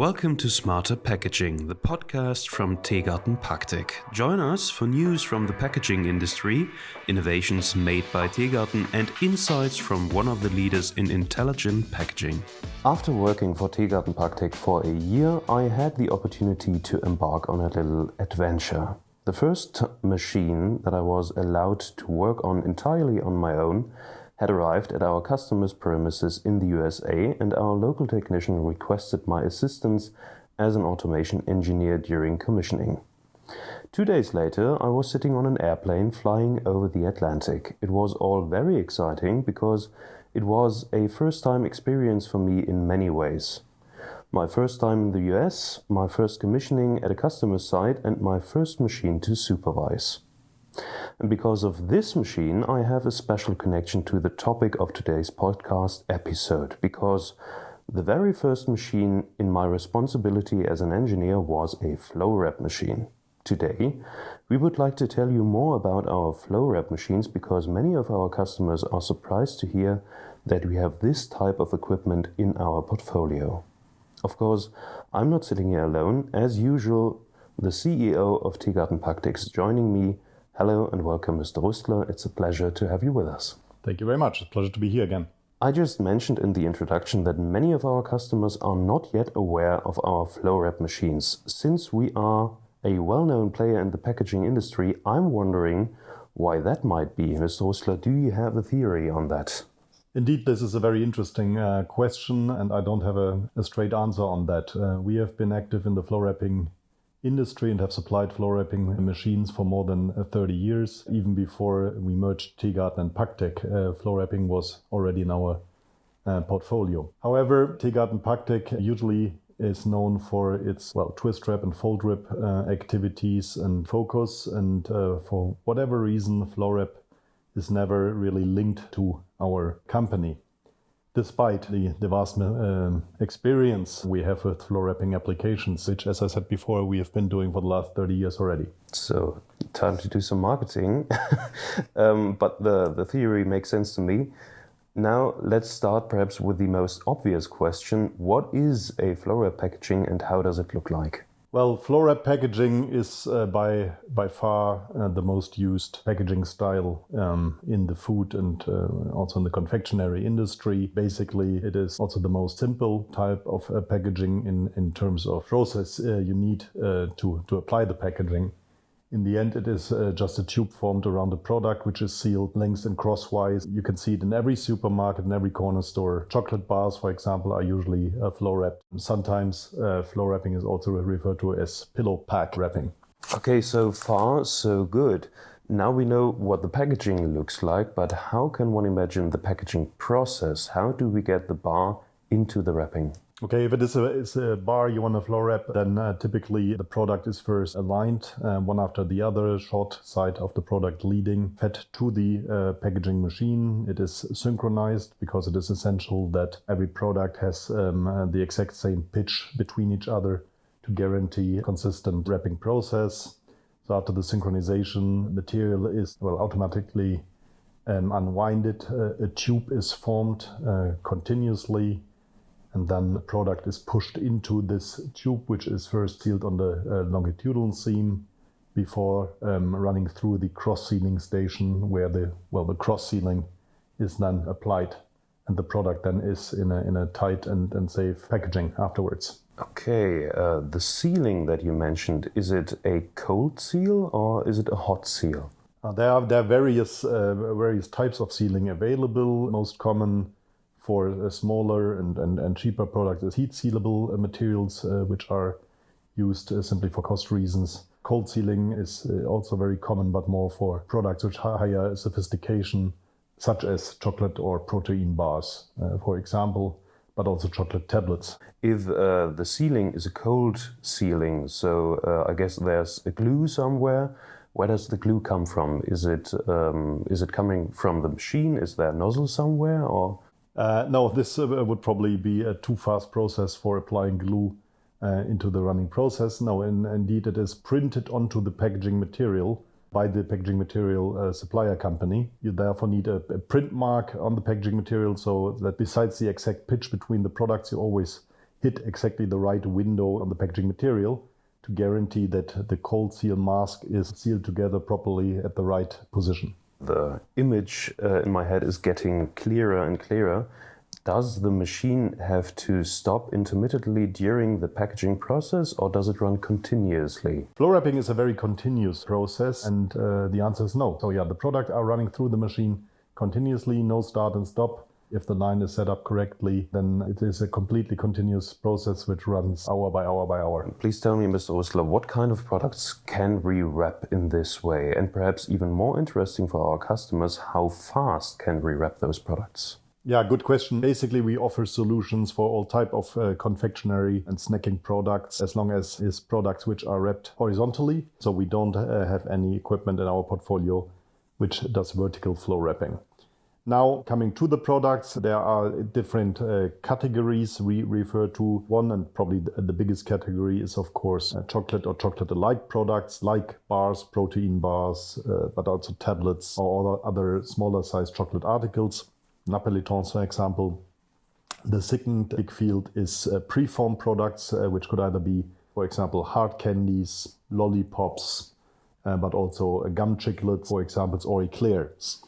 Welcome to Smarter Packaging, the podcast from Theegarten-Pactec. Join us for news from the packaging industry, innovations made by Theegarten, and insights from one of the leaders in intelligent packaging. After working for Theegarten-Pactec for a year, I had the opportunity to embark on a little adventure. The first machine that I was allowed to work on entirely on my own had arrived at our customer's premises in the USA, and our local technician requested my assistance as an automation engineer during commissioning. 2 days later, I was sitting on an airplane flying over the Atlantic. It was all very exciting because it was a first-time experience for me in many ways. My first time in the US, my first commissioning at a customer site, and my first machine to supervise. And because of this machine, I have a special connection to the topic of today's podcast episode, because the very first machine in my responsibility as an engineer was a flow wrap machine. Today, we would like to tell you more about our flow wrap machines because many of our customers are surprised to hear that we have this type of equipment in our portfolio. Of course, I'm not sitting here alone. As usual, the CEO of Theegarten-Pactec is joining me. Hello and welcome, Mr. Rustler. It's a pleasure to have you with us. Thank you very much. It's a pleasure to be here again. I just mentioned in the introduction that many of our customers are not yet aware of our flow wrap machines. Since we are a well-known player in the packaging industry, I'm wondering why that might be. Mr. Rustler, do you have a theory on that? Indeed, this is a very interesting question, and I don't have a straight answer on that. We have been active in the flow wrapping industry and have supplied flow wrapping machines for more than 30 years. Even before we merged Theegarten and Pactec, flow wrapping was already in our portfolio. However, Theegarten-Pactec usually is known for its twist wrap and fold wrap activities and focus, and for whatever reason, flow wrap is never really linked to our company. Despite the vast experience we have with flow wrapping applications, which, as I said before, we have been doing for the last 30 years already. So, time to do some marketing. But the theory makes sense to me. Now, let's start perhaps with the most obvious question. What is a flow wrap packaging and how does it look like? Well, flow wrap packaging is by far the most used packaging style in the food and also in the confectionery industry. Basically, it is also the most simple type of packaging in terms of process you need to apply the packaging. In the end, it is just a tube formed around the product, which is sealed lengths and crosswise. You can see it in every supermarket, in every corner store. Chocolate bars, for example, are usually flow wrapped. Sometimes flow wrapping is also referred to as pillow pack wrapping. Okay, so far, so good. Now we know what the packaging looks like, but how can one imagine the packaging process? How do we get the bar into the wrapping? Okay, if it is a bar you want to flow wrap, then typically the product is first aligned, one after the other, short side of the product leading, fed to the packaging machine. It is synchronized because it is essential that every product has the exact same pitch between each other to guarantee consistent wrapping process. So after the synchronization, material is automatically unwinded. A tube is formed continuously. And then the product is pushed into this tube, which is first sealed on the longitudinal seam before running through the cross-sealing station where the cross-sealing is then applied. And the product then is in a tight and safe packaging afterwards. Okay, the sealing that you mentioned, is it a cold seal or is it a hot seal? There are various types of sealing available. Most common for smaller and cheaper products is heat sealable materials, which are used simply for cost reasons. Cold sealing is also very common, but more for products which have higher sophistication, such as chocolate or protein bars, for example, but also chocolate tablets. If the sealing is a cold sealing, so I guess there's a glue somewhere. Where does the glue come from? Is it coming from the machine? Is there a nozzle somewhere, or? No, this would probably be a too fast process for applying glue into the running process. No, indeed it is printed onto the packaging material by the packaging material supplier company. You therefore need a print mark on the packaging material so that besides the exact pitch between the products, you always hit exactly the right window on the packaging material to guarantee that the cold seal mask is sealed together properly at the right position. The image in my head is getting clearer and clearer. Does the machine have to stop intermittently during the packaging process, or does it run continuously? Flow wrapping is a very continuous process, and the answer is no. So yeah, the products are running through the machine continuously, no start and stop. If the line is set up correctly, then it is a completely continuous process which runs hour by hour by hour. Please tell me, Mr. Rustler, what kind of products can we wrap in this way? And perhaps even more interesting for our customers, how fast can we wrap those products? Yeah, good question. Basically, we offer solutions for all type of confectionery and snacking products, as long as it's products which are wrapped horizontally. So we don't have any equipment in our portfolio which does vertical flow wrapping. Now, coming to the products, there are different categories we refer to. One, and probably the biggest category, is of course chocolate or chocolate-alike products like bars, protein bars, but also tablets or other smaller sized chocolate articles. Napolitans, for example. The second big field is preformed products, which could either be, for example, hard candies, lollipops, but also gum chiclets, for example, or eclairs.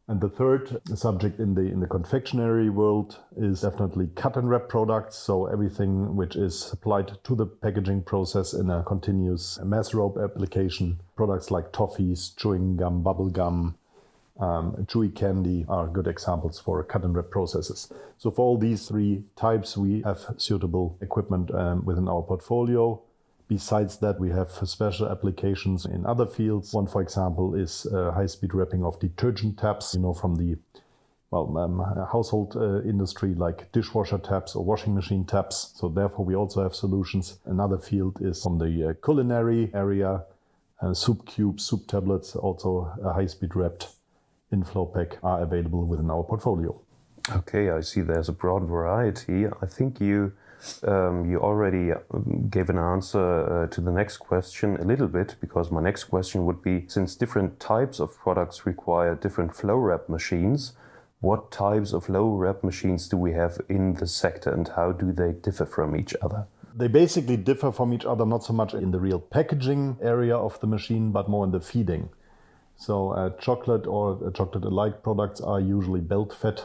And the third subject in the confectionery world is definitely cut and wrap products. So everything which is supplied to the packaging process in a continuous mass rope application. Products like toffees, chewing gum, bubble gum, chewy candy are good examples for cut and wrap processes. So for all these three types, we have suitable equipment within our portfolio. Besides that, we have special applications in other fields. One, for example, is high-speed wrapping of detergent taps, from the household industry, like dishwasher taps or washing machine taps. So therefore, we also have solutions. Another field is from the culinary area, soup cubes, soup tablets, also high-speed wrapped in FlowPack are available within our portfolio. Okay, I see there's a broad variety. I think you already gave an answer to the next question a little bit, because my next question would be, since different types of products require different flow wrap machines, what types of flow wrap machines do we have in the sector and how do they differ from each other? They basically differ from each other, not so much in the real packaging area of the machine, but more in the feeding. So chocolate or chocolate-alike products are usually belt-fed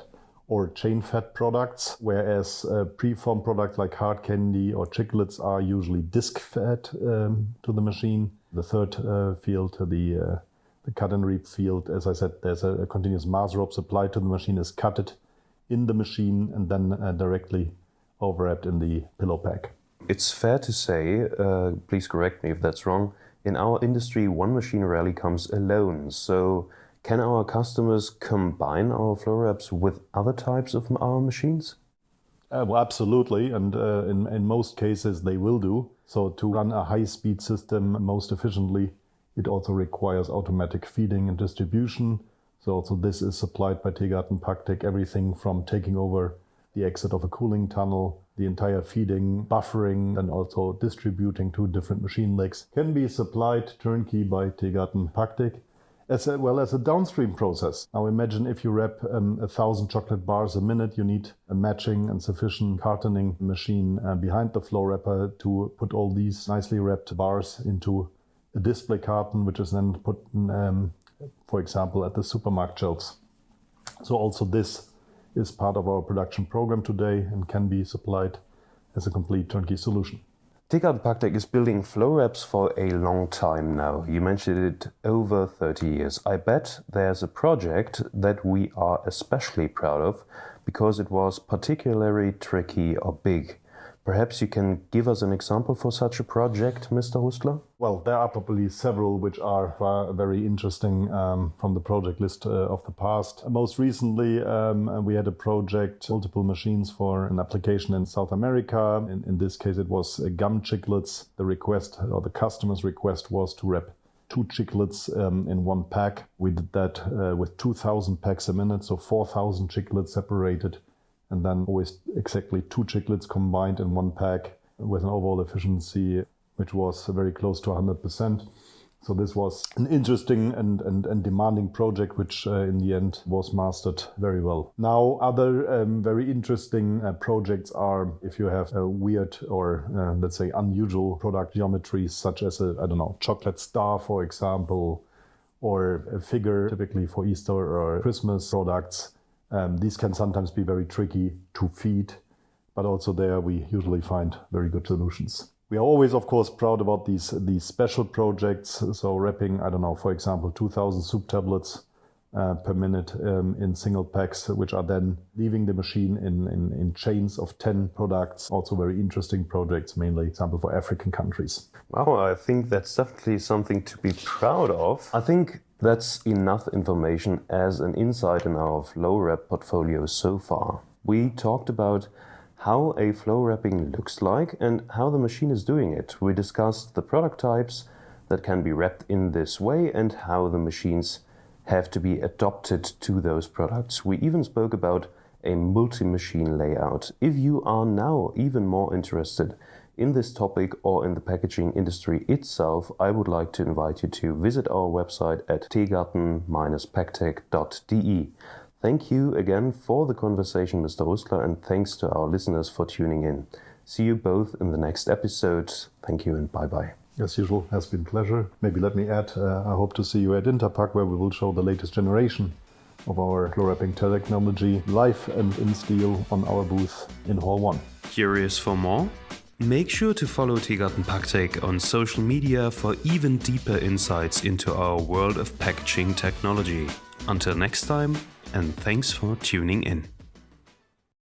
or chain-fed products, whereas preformed products like hard candy or chiclets are usually disc-fed to the machine. The third field, the cut and reap field, as I said, there's a continuous mass rope supplied to the machine, is cutted in the machine and then directly overwrapped in the pillow pack. It's fair to say, please correct me if that's wrong, in our industry, one machine rarely comes alone. So can our customers combine our flow wraps with other types of our machines? Well, absolutely. And in most cases, they will do. So to run a high-speed system most efficiently, it also requires automatic feeding and distribution. So also this is supplied by Theegarten-Pactec, everything from taking over the exit of a cooling tunnel, the entire feeding, buffering, and also distributing to different machine legs can be supplied turnkey by Theegarten-Pactec, as well as a downstream process. Now imagine if you wrap 1,000 chocolate bars a minute, you need a matching and sufficient cartoning machine behind the flow wrapper to put all these nicely wrapped bars into a display carton, which is then put, for example, at the supermarket shelves. So also this is part of our production program today and can be supplied as a complete turnkey solution. Theegarten-Pactec is building flow wraps for a long time now. You mentioned it over 30 years. I bet there's a project that we are especially proud of because it was particularly tricky or big. Perhaps you can give us an example for such a project, Mr. Rustler? Well, there are probably several which are very interesting from the project list of the past. Most recently, we had a project, multiple machines for an application in South America. In this case, it was gum chiclets. The request, or the customer's request, was to wrap 2 chiclets in one pack. We did that with 2,000 packs a minute, so 4,000 chiclets separated, and then always exactly 2 chiclets combined in one pack with an overall efficiency which was very close to 100%. So this was an interesting and demanding project, which in the end was mastered very well. Now, other very interesting projects are if you have a weird or let's say unusual product geometries, such as a, chocolate star, for example, or a figure typically for Easter or Christmas products. These can sometimes be very tricky to feed, but also there we usually find very good solutions. We are always, of course, proud about these special projects. So wrapping, for example, 2,000 soup tablets per minute in single packs, which are then leaving the machine in chains of 10 products. Also very interesting projects, mainly example for African countries. Wow, I think that's definitely something to be proud of. I think that's enough information as an insight in our flow wrap portfolio so far. We talked about how a flow wrapping looks like and how the machine is doing it. We discussed the product types that can be wrapped in this way and how the machines have to be adapted to those products. We even spoke about a multi-machine layout. If you are now even more interested in this topic or in the packaging industry itself, I would like to invite you to visit our website at Theegarten-Pactec.de. Thank you again for the conversation, Mr. Rustler, and thanks to our listeners for tuning in. See you both in the next episode. Thank you and bye-bye. As usual, has been a pleasure. Maybe let me add, I hope to see you at Interpack, where we will show the latest generation of our flow wrapping technology live and in steel on our booth in Hall 1. Curious for more? Make sure to follow Theegarten-Pactec on social media for even deeper insights into our world of packaging technology. Until next time, and thanks for tuning in.